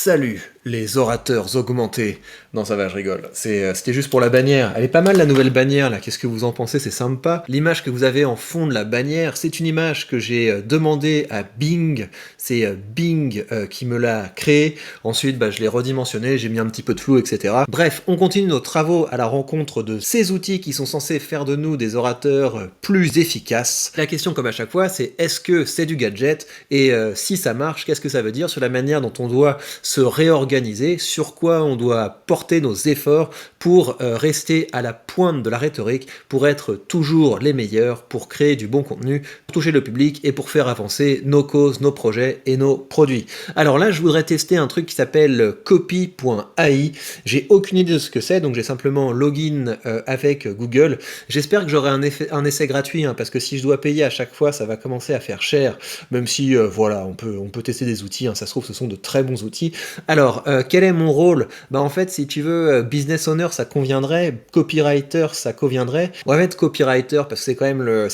Salut les orateurs augmentés. Non ça va, je rigole. C'était juste pour la bannière. Elle est pas mal la nouvelle bannière là, qu'est-ce que vous en pensez? C'est sympa. L'image que vous avez en fond de la bannière, c'est une image que j'ai demandé à Bing. C'est Bing qui me l'a créée. Ensuite je l'ai redimensionné, j'ai mis un petit peu de flou, etc. Bref, on continue nos travaux à la rencontre de ces outils qui sont censés faire de nous des orateurs plus efficaces. La question comme à chaque fois, c'est est-ce que c'est du gadget? Et si ça marche, qu'est-ce que ça veut dire sur la manière dont on doit se réorganiser, sur quoi on doit porter nos efforts pour rester à la pointe de la rhétorique, pour être toujours les meilleurs, pour créer du bon contenu, pour toucher le public et pour faire avancer nos causes, nos projets et nos produits. Alors là, je voudrais tester un truc qui s'appelle copy.ai. J'ai aucune idée de ce que c'est, donc j'ai simplement login avec Google. J'espère que j'aurai un essai gratuit, hein, parce que si je dois payer à chaque fois, ça va commencer à faire cher, même si, voilà, on peut tester des outils, hein, ça se trouve, ce sont de très bons outils. Alors, quel est mon rôle? En fait, si tu veux, business owner, ça conviendrait, copywriter, ça conviendrait. On va mettre copywriter, parce que c'est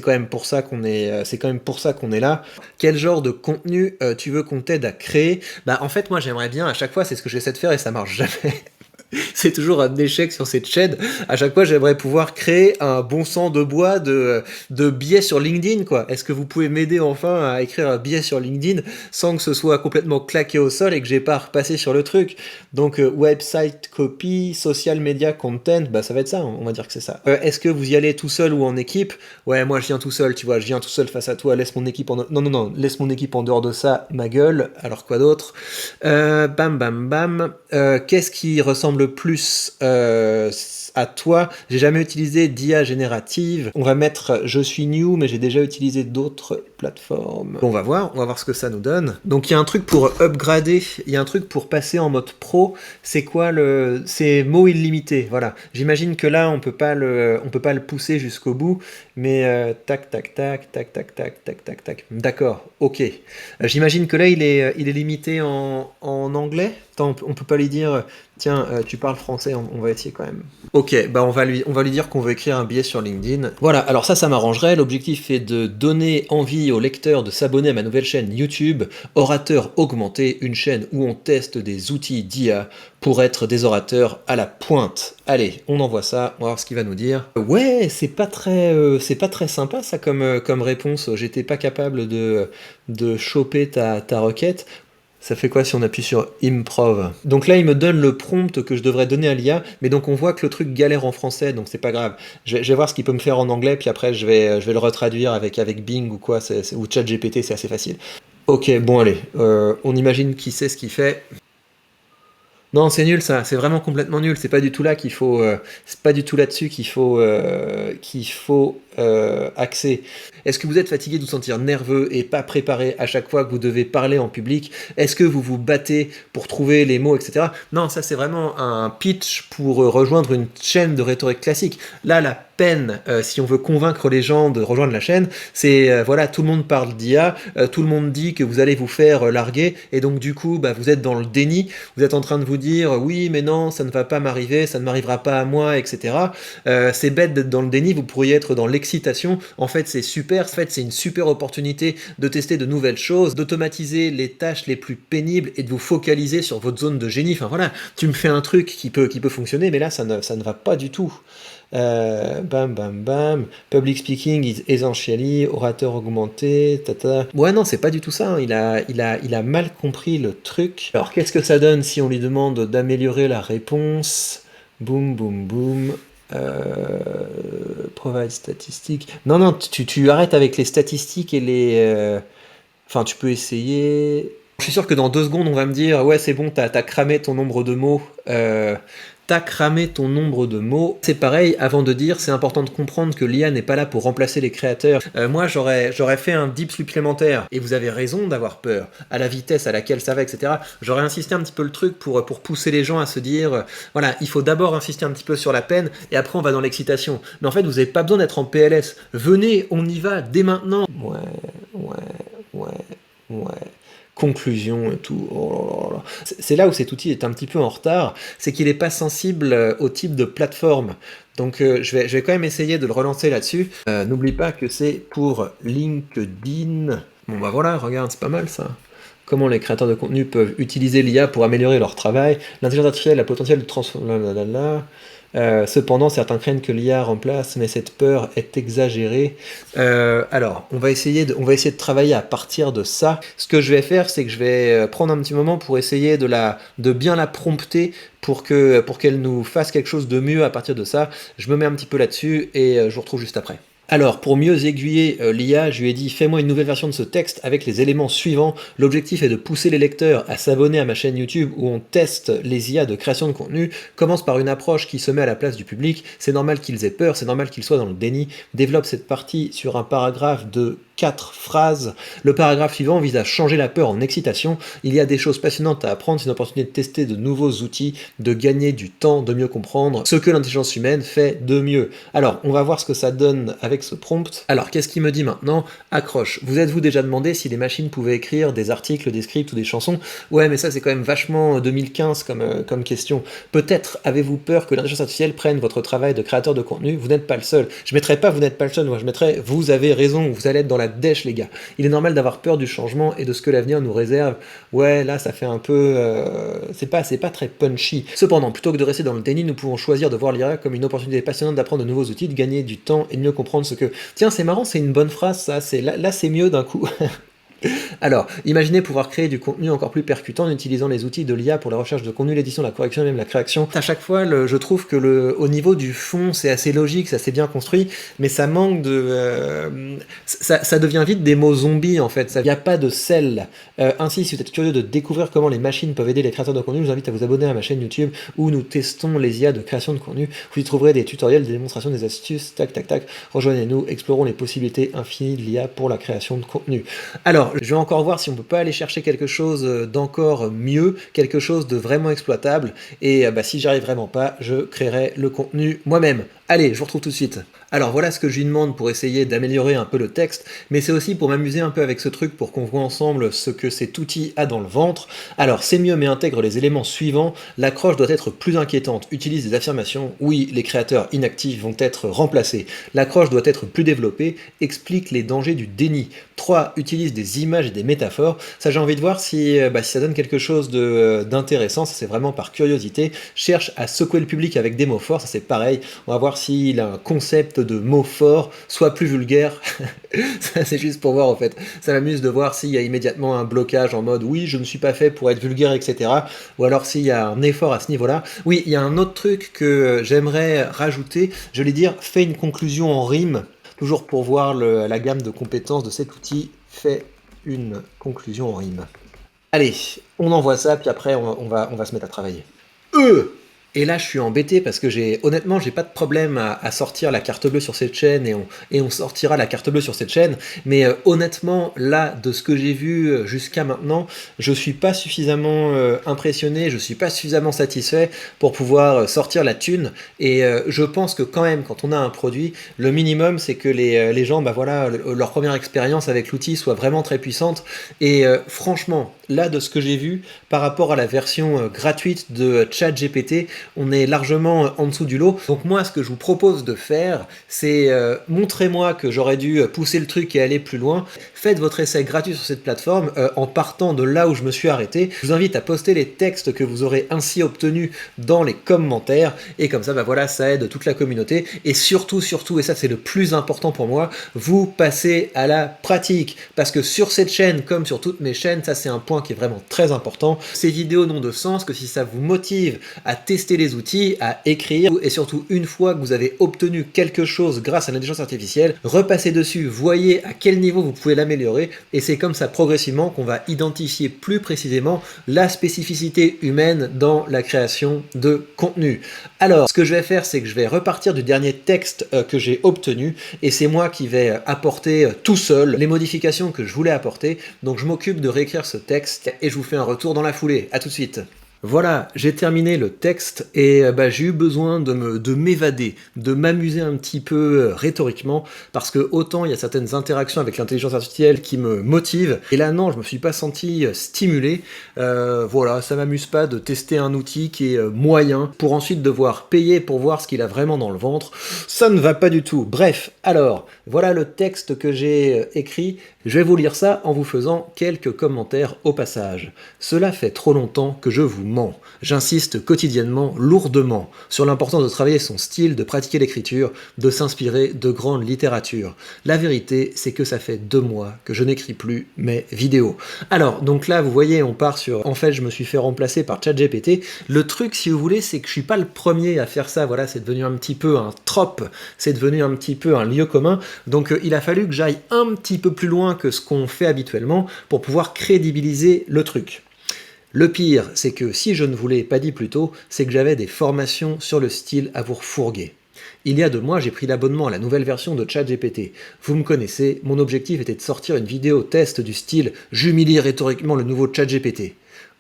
quand même pour ça qu'on est là. Quel genre de contenu tu veux qu'on t'aide à créer? En fait, moi, j'aimerais bien, à chaque fois, c'est ce que j'essaie de faire et ça marche jamais. C'est toujours un échec sur cette chaîne. À chaque fois, j'aimerais pouvoir créer un bon sang de bois de billets sur LinkedIn, quoi. Est-ce que vous pouvez m'aider enfin à écrire un billet sur LinkedIn sans que ce soit complètement claqué au sol et que j'ai pas à repasser sur le truc? Donc, website copy, social media content, ça va être ça, on va dire que c'est ça. Est-ce que vous y allez tout seul ou en équipe? Ouais, moi je viens tout seul, tu vois, je viens tout seul face à toi, laisse mon équipe en... Non, laisse mon équipe en dehors de ça, ma gueule. Alors quoi d'autre? Bam. Qu'est-ce qui ressemble plus à toi? J'ai jamais utilisé d'IA générative. On va mettre je suis new, mais j'ai déjà utilisé d'autres plateformes. On va voir ce que ça nous donne. Donc il y a un truc pour upgrader, il y a un truc pour passer en mode pro. C'est quoi c'est mot illimité, voilà. J'imagine que là on peut pas le pousser jusqu'au bout, mais tac. D'accord, ok. D'accord. J'imagine que là il est limité en anglais. Attends, on peut pas lui dire tiens, tu parles français, on va essayer quand même. Ok, on va lui dire qu'on veut écrire un billet sur LinkedIn. Voilà, alors ça m'arrangerait. L'objectif est de donner envie aux lecteurs de s'abonner à ma nouvelle chaîne YouTube, Orateur Augmenté, une chaîne où on teste des outils d'IA pour être des orateurs à la pointe. Allez, on envoie ça, on va voir ce qu'il va nous dire. Ouais, c'est pas très sympa ça comme réponse. J'étais pas capable de choper ta requête. Ça fait quoi si on appuie sur Improv? Donc là, il me donne le prompt que je devrais donner à l'IA, mais donc on voit que le truc galère en français, donc c'est pas grave. Je vais voir ce qu'il peut me faire en anglais, puis après je vais le retraduire avec Bing ou quoi, ou ChatGPT, c'est assez facile. Ok, bon allez, on imagine qui sait ce qu'il fait. Non, c'est nul ça, c'est vraiment complètement nul, c'est pas du tout là qu'il faut, c'est pas du tout là-dessus qu'il faut axer. Est-ce que vous êtes fatigué de vous sentir nerveux et pas préparé à chaque fois que vous devez parler en public? Est-ce que vous vous battez pour trouver les mots, etc. Non, ça c'est vraiment un pitch pour rejoindre une chaîne de rhétorique classique. Là, la peine, si on veut convaincre les gens de rejoindre la chaîne, c'est voilà, tout le monde parle d'IA, tout le monde dit que vous allez vous faire larguer, et donc du coup, vous êtes dans le déni, vous êtes en train de vous dire oui, mais non, ça ne va pas m'arriver, ça ne m'arrivera pas à moi, etc. C'est bête d'être dans le déni, vous pourriez être dans l'excitation. En fait, c'est super, en fait, c'est une super opportunité de tester de nouvelles choses, d'automatiser les tâches les plus pénibles et de vous focaliser sur votre zone de génie. Enfin voilà, tu me fais un truc qui peut fonctionner, mais là, ça ne va pas du tout. Public speaking is essentially orateur augmenté, tata. Ouais, non, c'est pas du tout ça, hein. Il a mal compris le truc. Alors, qu'est-ce que ça donne si on lui demande d'améliorer la réponse? Boum. Provide statistiques. Non, tu arrêtes avec les statistiques et les. Enfin, tu peux essayer. Je suis sûr que dans 2 secondes, on va me dire ouais, c'est bon, t'as cramé ton nombre de mots. T'as cramé ton nombre de mots. C'est pareil, avant de dire, c'est important de comprendre que l'IA n'est pas là pour remplacer les créateurs. Moi, j'aurais fait un dip supplémentaire, et vous avez raison d'avoir peur, à la vitesse à laquelle ça va, etc. J'aurais insisté un petit peu le truc pour pousser les gens à se dire, voilà, il faut d'abord insister un petit peu sur la peine, et après on va dans l'excitation. Mais en fait, vous n'avez pas besoin d'être en PLS. Venez, on y va, dès maintenant. Ouais. Conclusion et tout. Oh là là. C'est là où cet outil est un petit peu en retard, c'est qu'il n'est pas sensible au type de plateforme. Donc je vais quand même essayer de le relancer là-dessus. N'oublie pas que c'est pour LinkedIn. Bon voilà, regarde, c'est pas mal ça. comment les créateurs de contenu peuvent utiliser l'IA pour améliorer leur travail. L'intelligence artificielle a le potentiel de transformer... cependant, certains craignent que l'IA remplace, mais cette peur est exagérée. Alors, on va essayer de travailler à partir de ça. Ce que je vais faire, c'est que je vais prendre un petit moment pour essayer de bien la prompter pour qu'elle nous fasse quelque chose de mieux à partir de ça. Je me mets un petit peu là-dessus et je vous retrouve juste après. Alors, pour mieux aiguiller l'IA, je lui ai dit « Fais-moi une nouvelle version de ce texte avec les éléments suivants. L'objectif est de pousser les lecteurs à s'abonner à ma chaîne YouTube où on teste les IA de création de contenu. Commence par une approche qui se met à la place du public. C'est normal qu'ils aient peur, c'est normal qu'ils soient dans le déni. Développe cette partie sur un paragraphe de 4 phrases. Le paragraphe suivant vise à changer la peur en excitation. Il y a des choses passionnantes à apprendre, c'est une opportunité de tester de nouveaux outils, de gagner du temps, de mieux comprendre ce que l'intelligence humaine fait de mieux. » Alors, on va voir ce que ça donne avec ce prompt. Alors, qu'est-ce qu'il me dit maintenant? Accroche. Vous êtes-vous déjà demandé si les machines pouvaient écrire des articles, des scripts ou des chansons? Ouais, mais ça c'est quand même vachement 2015 comme question. Peut-être avez-vous peur que l'intelligence artificielle prenne votre travail de créateur de contenu? Vous n'êtes pas le seul. Je mettrais pas vous n'êtes pas le seul, moi je mettrais vous avez raison, vous allez être dans la dèche les gars. Il est normal d'avoir peur du changement et de ce que l'avenir nous réserve. Ouais, là ça fait un peu... c'est pas très punchy. Cependant, plutôt que de rester dans le déni, nous pouvons choisir de voir l'IA comme une opportunité passionnante d'apprendre de nouveaux outils, de gagner du temps et de mieux comprendre ce que... Tiens, c'est marrant, c'est une bonne phrase ça, là c'est mieux d'un coup. Alors, imaginez pouvoir créer du contenu encore plus percutant en utilisant les outils de l'IA pour la recherche de contenu, l'édition, la correction et même la création. À chaque fois, je trouve que au niveau du fond, c'est assez logique, c'est assez bien construit, mais ça manque de... ça devient vite des mots zombies en fait, il n'y a pas de sel. Ainsi, si vous êtes curieux de découvrir comment les machines peuvent aider les créateurs de contenu, je vous invite à vous abonner à ma chaîne YouTube où nous testons les IA de création de contenu. Vous y trouverez des tutoriels, des démonstrations, des astuces, tac tac tac. Rejoignez-nous, explorons les possibilités infinies de l'IA pour la création de contenu. Alors, je vais encore voir si on peut pas aller chercher quelque chose d'encore mieux, quelque chose de vraiment exploitable, et si j'y arrive vraiment pas, je créerai le contenu moi-même. Allez, je vous retrouve tout de suite. Alors voilà ce que je lui demande pour essayer d'améliorer un peu le texte, mais c'est aussi pour m'amuser un peu avec ce truc pour qu'on voit ensemble ce que cet outil a dans le ventre. Alors c'est mieux mais intègre les éléments suivants. L'accroche doit être plus inquiétante. Utilise des affirmations. Oui, les créateurs inactifs vont être remplacés. L'accroche doit être plus développée. Explique les dangers du déni. 3. Utilise des images et des métaphores. Ça j'ai envie de voir si ça donne quelque chose d'intéressant. Ça c'est vraiment par curiosité. Cherche à secouer le public avec des mots forts. Ça c'est pareil. On va voir s'il a un concept de mots forts, soit plus vulgaire. Ça c'est juste pour voir en fait. Ça m'amuse de voir s'il y a immédiatement un blocage en mode oui je ne suis pas fait pour être vulgaire etc. Ou alors s'il y a un effort à ce niveau-là. Oui, il y a un autre truc que j'aimerais rajouter. Je vais dire fais une conclusion en rime. Toujours pour voir la gamme de compétences de cet outil. Fais une conclusion en rime. Allez, on envoie ça puis après on va se mettre à travailler. Et là, je suis embêté parce que honnêtement, j'ai pas de problème à sortir la carte bleue sur cette chaîne et on sortira la carte bleue sur cette chaîne. Mais honnêtement, là, de ce que j'ai vu jusqu'à maintenant, je suis pas suffisamment impressionné, je suis pas suffisamment satisfait pour pouvoir sortir la thune. Et je pense que quand même, quand on a un produit, le minimum, c'est que les gens, leur première expérience avec l'outil soit vraiment très puissante. Et franchement, là, de ce que j'ai vu, par rapport à la version gratuite de ChatGPT, on est largement en dessous du lot. Donc moi, ce que je vous propose de faire, c'est montrez-moi que j'aurais dû pousser le truc et aller plus loin. Faites votre essai gratuit sur cette plateforme en partant de là où je me suis arrêté. Je vous invite à poster les textes que vous aurez ainsi obtenus dans les commentaires. Et comme ça, ça aide toute la communauté. Et surtout, et ça c'est le plus important pour moi, vous passez à la pratique. Parce que sur cette chaîne, comme sur toutes mes chaînes, ça c'est un point qui est vraiment très important. Ces vidéos n'ont de sens que si ça vous motive à tester les outils, à écrire, et surtout une fois que vous avez obtenu quelque chose grâce à l'intelligence artificielle, repassez dessus, voyez à quel niveau vous pouvez l'améliorer, et c'est comme ça progressivement qu'on va identifier plus précisément la spécificité humaine dans la création de contenu. Alors, ce que je vais faire, c'est que je vais repartir du dernier texte que j'ai obtenu, et c'est moi qui vais apporter tout seul les modifications que je voulais apporter, donc je m'occupe de réécrire ce texte, et je vous fais un retour dans la foulée. À tout de suite. Voilà, j'ai terminé le texte et j'ai eu besoin de m'évader, de m'amuser un petit peu rhétoriquement, parce que autant il y a certaines interactions avec l'intelligence artificielle qui me motivent, et là non, je me suis pas senti stimulé. Voilà, ça m'amuse pas de tester un outil qui est moyen, pour ensuite devoir payer pour voir ce qu'il a vraiment dans le ventre. Ça ne va pas du tout. Bref, alors, voilà le texte que j'ai écrit. Je vais vous lire ça en vous faisant quelques commentaires au passage. Cela fait trop longtemps que je vous mens. J'insiste quotidiennement, lourdement, sur l'importance de travailler son style, de pratiquer l'écriture, de s'inspirer de grande littérature. La vérité, c'est que ça fait 2 mois que je n'écris plus mes vidéos. Alors, donc là, vous voyez, on part sur... En fait, je me suis fait remplacer par ChatGPT. Le truc, si vous voulez, c'est que je suis pas le premier à faire ça. Voilà, c'est devenu un petit peu un trope, c'est devenu un petit peu un lieu commun. Donc, il a fallu que j'aille un petit peu plus loin que ce qu'on fait habituellement pour pouvoir crédibiliser le truc. Le pire, c'est que si je ne vous l'ai pas dit plus tôt, c'est que j'avais des formations sur le style à vous refourguer. Il y a 2 mois, j'ai pris l'abonnement à la nouvelle version de ChatGPT. Vous me connaissez, mon objectif était de sortir une vidéo test du style « J'humilie rhétoriquement le nouveau ChatGPT ».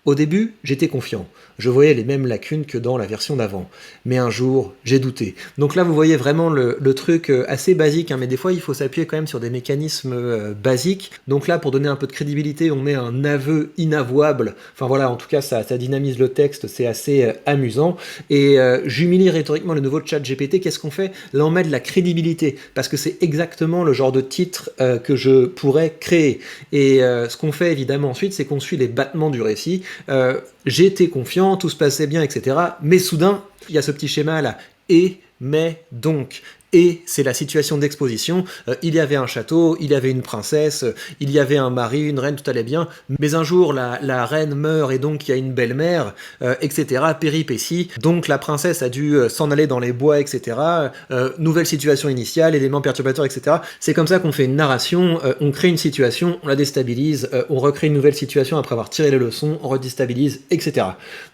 Au début, j'étais confiant. Je voyais les mêmes lacunes que dans la version d'avant. Mais un jour, j'ai douté. Donc là, vous voyez vraiment le truc assez basique, hein, mais des fois, il faut s'appuyer quand même sur des mécanismes basiques. Donc là, pour donner un peu de crédibilité, on met un aveu inavouable. Enfin voilà, en tout cas, ça dynamise le texte, c'est assez amusant. Et j'humilie rhétoriquement le nouveau ChatGPT. Qu'est-ce qu'on fait? Là, on met de la crédibilité, parce que c'est exactement le genre de titre que je pourrais créer. Et ce qu'on fait, évidemment, ensuite, c'est qu'on suit les battements du récit. J'étais confiant, tout se passait bien, etc. Mais soudain, il y a ce petit schéma là. Et, mais, donc. Et c'est la situation d'exposition. Il y avait un château, il y avait une princesse, il y avait un mari, une reine, tout allait bien. Mais un jour, la reine meurt et donc il y a une belle-mère, etc. Péripéties. Donc la princesse a dû s'en aller dans les bois, etc. Nouvelle situation initiale, éléments perturbateurs, etc. C'est comme ça qu'on fait une narration. On crée une situation, on la déstabilise, on recrée une nouvelle situation après avoir tiré les leçons, on redéstabilise, etc.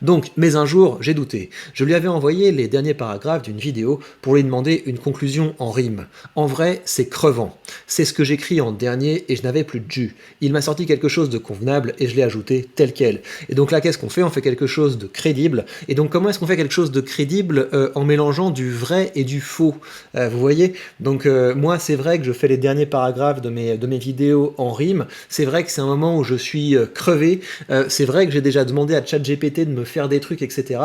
Donc, mais un jour, j'ai douté. Je lui avais envoyé les derniers paragraphes d'une vidéo pour lui demander une conclusion en rime. En vrai, c'est crevant. C'est ce que j'écris en dernier et je n'avais plus de jus. Il m'a sorti quelque chose de convenable et je l'ai ajouté tel quel. Et donc là, qu'est-ce qu'on fait? On fait quelque chose de crédible. Et donc comment est-ce qu'on fait quelque chose de crédible en mélangeant du vrai et du faux? Vous voyez? Donc moi, c'est vrai que je fais les derniers paragraphes de mes vidéos en rime. C'est vrai que c'est un moment où je suis crevé. C'est vrai que j'ai déjà demandé à ChatGPT de me faire des trucs, etc.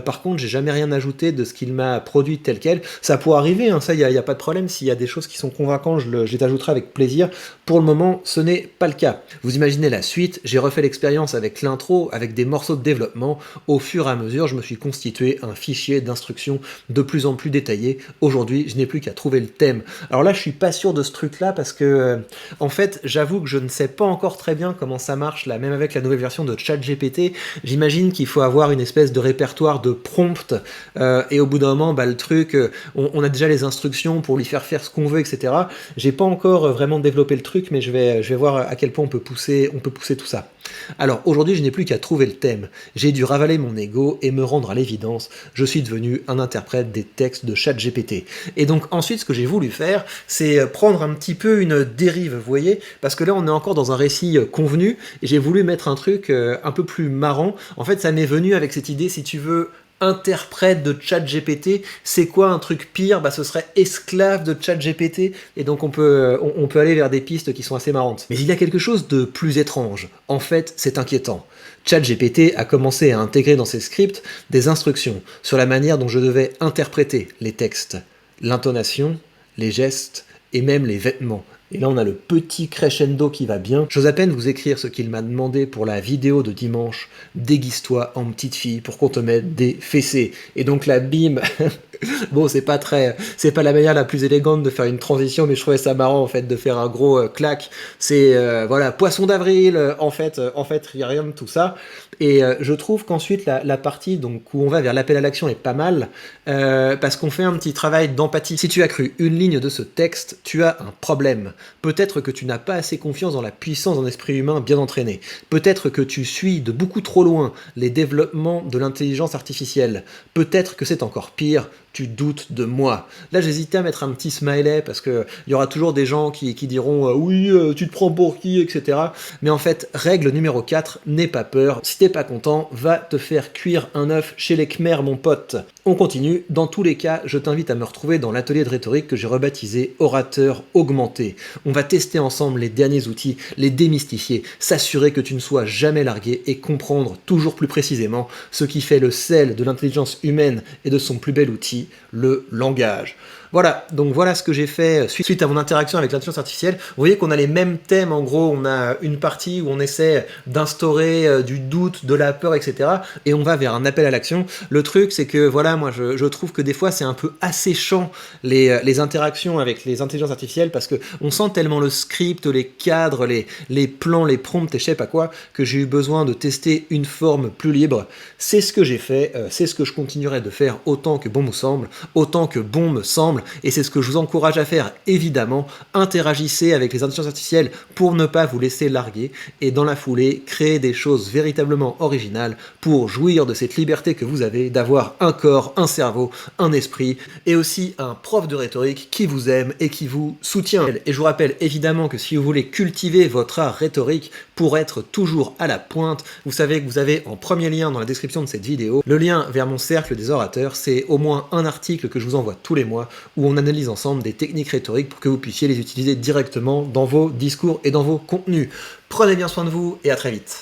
Par contre, j'ai jamais rien ajouté de ce qu'il m'a produit tel quel. Ça pourrait arriver, hein, ça, il n'y a pas de problème. S'il y a des choses qui sont convaincantes, je les ajouterai avec plaisir. Pour le moment, ce n'est pas le cas. Vous imaginez la suite, j'ai refait l'expérience avec l'intro, avec des morceaux de développement. Au fur et à mesure, je me suis constitué un fichier d'instructions de plus en plus détaillé. Aujourd'hui, je n'ai plus qu'à trouver le thème. Alors là, je suis pas sûr de ce truc-là parce que, en fait, j'avoue que je ne sais pas encore très bien comment ça marche, là, même avec la nouvelle version de ChatGPT. J'imagine qu'il faut avoir une espèce de répertoire de prompts, et au bout d'un moment, le truc, on a déjà les instructions pour lui faire ce qu'on veut, etc. J'ai pas encore vraiment développé le truc, mais je vais voir à quel point on peut pousser tout ça. Alors aujourd'hui, je n'ai plus qu'à trouver le thème. J'ai dû ravaler mon ego et me rendre à l'évidence. Je suis devenu un interprète des textes de ChatGPT. Et donc ensuite, ce que j'ai voulu faire, c'est prendre un petit peu une dérive, vous voyez, parce que là, on est encore dans un récit convenu, et j'ai voulu mettre un truc un peu plus marrant. En fait, ça m'est venu avec cette idée, si tu veux, interprète de ChatGPT. C'est quoi un truc pire? Ce serait esclave de ChatGPT. Et donc on peut aller vers des pistes qui sont assez marrantes. Mais il y a quelque chose de plus étrange. En fait, c'est inquiétant. ChatGPT a commencé à intégrer dans ses scripts des instructions sur la manière dont je devais interpréter les textes, l'intonation, les gestes et même les vêtements. Et là, on a le petit crescendo qui va bien. J'ose à peine vous écrire ce qu'il m'a demandé pour la vidéo de dimanche. Déguise-toi en petite fille pour qu'on te mette des fessées. Et donc là, bim. Bon, c'est pas la manière la plus élégante de faire une transition, mais je trouvais ça marrant en fait de faire un gros clac. C'est voilà, poisson d'avril. En fait, il y a rien de tout ça. Et je trouve qu'ensuite la partie donc où on va vers l'appel à l'action est pas mal parce qu'on fait un petit travail d'empathie. Si tu as cru une ligne de ce texte, tu as un problème. Peut-être que tu n'as pas assez confiance dans la puissance d'un esprit humain bien entraîné. Peut-être que tu suis de beaucoup trop loin les développements de l'intelligence artificielle. Peut-être que c'est encore pire, tu doutes de moi. Là, j'hésitais à mettre un petit smiley parce que il y aura toujours des gens qui diront oui, tu te prends pour qui, etc. Mais en fait, règle numéro 4, n'aie pas peur. Si t'es pas content, va te faire cuire un œuf chez les Khmers, mon pote. On continue. Dans tous les cas, je t'invite à me retrouver dans l'atelier de rhétorique que j'ai rebaptisé Orateur Augmenté. On va tester ensemble les derniers outils, les démystifier, s'assurer que tu ne sois jamais largué et comprendre toujours plus précisément ce qui fait le sel de l'intelligence humaine et de son plus bel outil, le langage. Voilà, donc voilà ce que j'ai fait suite à mon interaction avec l'intelligence artificielle. Vous voyez qu'on a les mêmes thèmes, en gros, on a une partie où on essaie d'instaurer du doute, de la peur, etc. Et on va vers un appel à l'action. Le truc, c'est que, voilà, moi, je trouve que des fois, c'est un peu asséchant les interactions avec les intelligences artificielles parce que on sent tellement le script, les cadres, les plans, les prompts et je sais pas quoi, que j'ai eu besoin de tester une forme plus libre. C'est ce que j'ai fait, c'est ce que je continuerai de faire autant que bon me semble, autant que bon me semble, et c'est ce que je vous encourage à faire, évidemment. Interagissez avec les intelligences artificielles pour ne pas vous laisser larguer, et dans la foulée, créez des choses véritablement originales pour jouir de cette liberté que vous avez d'avoir un corps, un cerveau, un esprit, et aussi un prof de rhétorique qui vous aime et qui vous soutient. Et je vous rappelle évidemment que si vous voulez cultiver votre art rhétorique pour être toujours à la pointe, vous savez que vous avez en premier lien dans la description de cette vidéo le lien vers mon cercle des orateurs. C'est au moins un article que je vous envoie tous les mois où on analyse ensemble des techniques rhétoriques pour que vous puissiez les utiliser directement dans vos discours et dans vos contenus. Prenez bien soin de vous et à très vite.